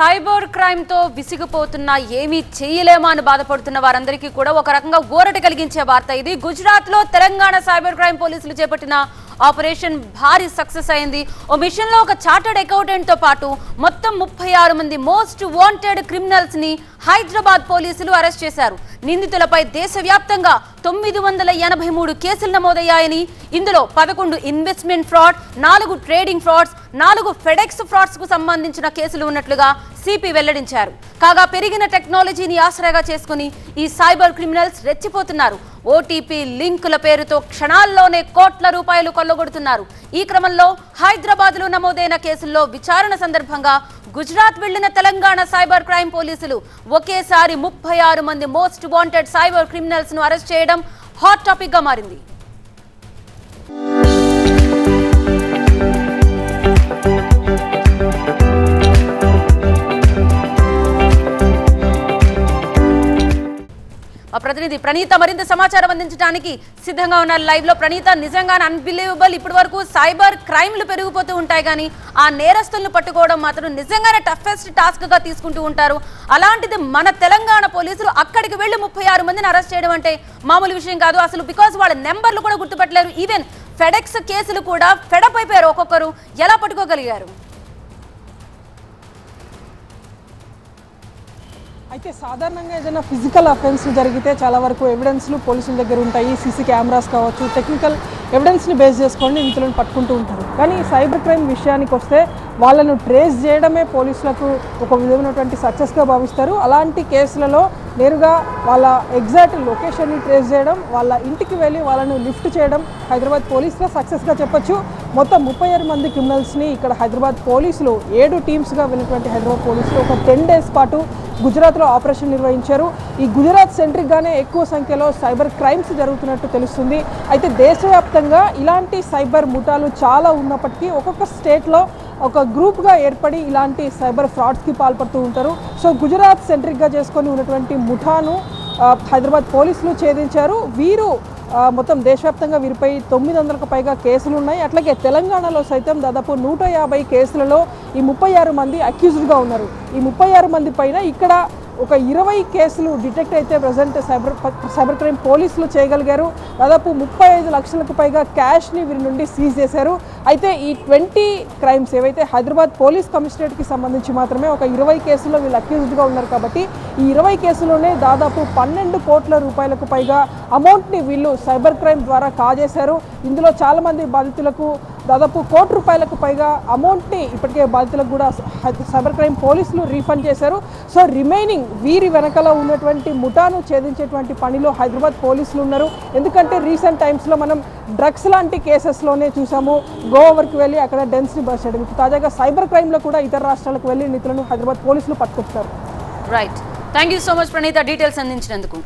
Cyber crime తో విసిగిపోతున్న ఏమీ చేయలేమా అని బాధపడుతున్న వారందరికీ కూడా ఒక రకంగా ఊరట కలిగించే వార్త ఇది. గుజరాత్ లో తెలంగాణ సైబర్ క్రైమ్ పోలీసులు చేపట్టిన ఆపరేషన్ భారీ సక్సెస్ అయింది. ఓ మిషన్ లో ఒక చార్టర్డ్ అకౌంటెంట్ తో పాటు మొత్తం 36 మంది మోస్ట్ వాంటెడ్ క్రిమినల్స్ ని హైదరాబాద్ పోలీసులు అరెస్ట్ చేశారు. నిందితులపై దేశవ్యాప్తంగా 983 కేసులు నమోదయ్యాయని, ఇందులో 11 investment fraud, 4 trading frauds, 4 FedEx frauds కు సంబంధించిన కేసులు ఉన్నట్లుగా సిపి వెల్లడించారు. కాగా పెరిగిన టెక్నాలజీని ఆసరాగా చేసుకుని ఈ సైబర్ క్రిమినల్స్ రెచ్చిపోతున్నారు. ఓటీపీ లింకుల పేరుతో క్షణాల్లోనే కోట్ల రూపాయలు కొల్లగొడుతున్నారు. ఈ క్రమంలో హైదరాబాద్ లో నమోదైన కేసుల్లో విచారణ సందర్భంగా గుజరాత్ వెళ్లిన తెలంగాణ సైబర్ క్రైమ్ పోలీసులు ఒకేసారి 36 మంది మోస్ట్ వాంటెడ్ సైబర్ క్రిమినల్స్ ను అరెస్ట్ చేయడం హాట్ టాపిక్ గా మారింది. ప్రతినిధి ప్రణీత మరింత సమాచారం అందించడానికి సిద్ధంగా ఉన్నారు లైవ్ లో. ప్రణీత, నిజంగానే అన్బిలీవబుల్. ఇప్పటి వరకు సైబర్ క్రైమ్లు పెరిగిపోతూ ఉంటాయి కానీ ఆ నేరస్తులను పట్టుకోవడం మాత్రం నిజంగానే టఫెస్ట్ టాస్క్ గా తీసుకుంటూ ఉంటారు. అలాంటిది మన తెలంగాణ పోలీసులు అక్కడికి వెళ్లి 36 మందిని అరెస్ట్ చేయడం అంటే మామూలు విషయం కాదు అసలు. బికాస్ వాళ్ళ నెంబర్లు కూడా గుర్తుపట్టలేరు. ఈవెన్ ఫెడెక్స్ కేసులు కూడా ఫెడప్ అయిపోయారు. ఒక్కొక్కరు ఎలా పట్టుకోగలిగారు? అయితే సాధారణంగా ఏదైనా ఫిజికల్ అఫెన్స్ జరిగితే చాలా వరకు ఎవిడెన్స్లు పోలీసుల దగ్గర ఉంటాయి. సీసీ కెమెరాస్ కావచ్చు, టెక్నికల్ ఎవిడెన్స్ని బేస్ చేసుకొని నిందితులను పట్టుకుంటూ ఉంటారు. కానీ సైబర్ క్రైమ్ విషయానికి వస్తే వాళ్ళను ట్రేస్ చేయడమే పోలీసులకు ఒక విధమైనటువంటి సక్సెస్గా భావిస్తారు. అలాంటి కేసులలో నేరుగా వాళ్ళ ఎగ్జాక్ట్ లొకేషన్ని ట్రేస్ చేయడం, వాళ్ళ ఇంటికి వెళ్ళి వాళ్ళను లిఫ్ట్ చేయడం హైదరాబాద్ పోలీసులో సక్సెస్గా చెప్పొచ్చు. మొత్తం 36 మంది క్రిమినల్స్ని ఇక్కడ హైదరాబాద్ పోలీసులు 7 టీమ్స్గా వెళ్ళినటువంటి హైదరాబాద్ పోలీసులు ఒక 10 days పాటు గుజరాత్లో ఆపరేషన్ నిర్వహించారు. ఈ గుజరాత్ సెంట్రిక్గానే ఎక్కువ సంఖ్యలో సైబర్ క్రైమ్స్ జరుగుతున్నట్టు తెలుస్తుంది. అయితే దేశవ్యాప్తంగా ఇలాంటి సైబర్ ముఠాలు చాలా ఉన్నప్పటికీ ఒక్కొక్క స్టేట్లో ఒక గ్రూప్గా ఏర్పడి ఇలాంటి సైబర్ ఫ్రాడ్స్కి పాల్పడుతూ ఉంటారు. సో గుజరాత్ సెంట్రిక్గా చేసుకొని ఉన్నటువంటి ముఠాను హైదరాబాద్ పోలీసులు ఛేదించారు. వీరు మొత్తం దేశవ్యాప్తంగా వీరిపై 900కు పైగా కేసులు ఉన్నాయి. అట్లాగే తెలంగాణలో సైతం దాదాపు 150 కేసులలో ఈ 36 మంది అక్యూజ్డ్గా ఉన్నారు. ఈ 36 మంది పైన ఇక్కడ ఒక 20 కేసులు డిటెక్ట్ అయితే ప్రజెంట్ సైబర్ క్రైమ్ పోలీసులు చేయగలిగారు. దాదాపు 35 లక్షలకు పైగా క్యాష్ని వీరి నుండి సీజ్ చేశారు. అయితే ఈ 20 క్రైమ్స్ ఏవైతే హైదరాబాద్ పోలీస్ కమిషనరేట్కి సంబంధించి మాత్రమే ఒక 20 కేసుల్లో వీళ్ళు అక్యూజ్డ్గా ఉన్నారు. కాబట్టి ఈ 20 కేసుల్లోనే దాదాపు 12 కోట్ల రూపాయలకు పైగా అమౌంట్ని వీళ్ళు సైబర్ క్రైమ్ ద్వారా కాజేశారు. ఇందులో చాలామంది బాధితులకు దాదాపు 1 కోటి రూపాయలకు పైగా అమౌంట్ని ఇప్పటికే బాధితులకు కూడా సైబర్ క్రైమ్ పోలీసులు రీఫండ్ చేశారు. సో రిమైనింగ్ వీరి వెనకాల ఉన్నటువంటి ముఠాను ఛేదించేటువంటి పనిలో హైదరాబాద్ పోలీసులు ఉన్నారు. ఎందుకంటే రీసెంట్ టైమ్స్లో మనం డ్రగ్స్ లాంటి కేసెస్లోనే చూసాము. గోవా వరకు వెళ్ళి అక్కడ డెన్స్ని బస్ చేయడం. తాజాగా సైబర్ క్రైమ్లో కూడా ఇతర రాష్ట్రాలకు వెళ్ళి నిధులను హైదరాబాద్ పోలీసులు పట్టుకుంటున్నారు. Right, thank you so much Praneetha, details అందించినందుకు.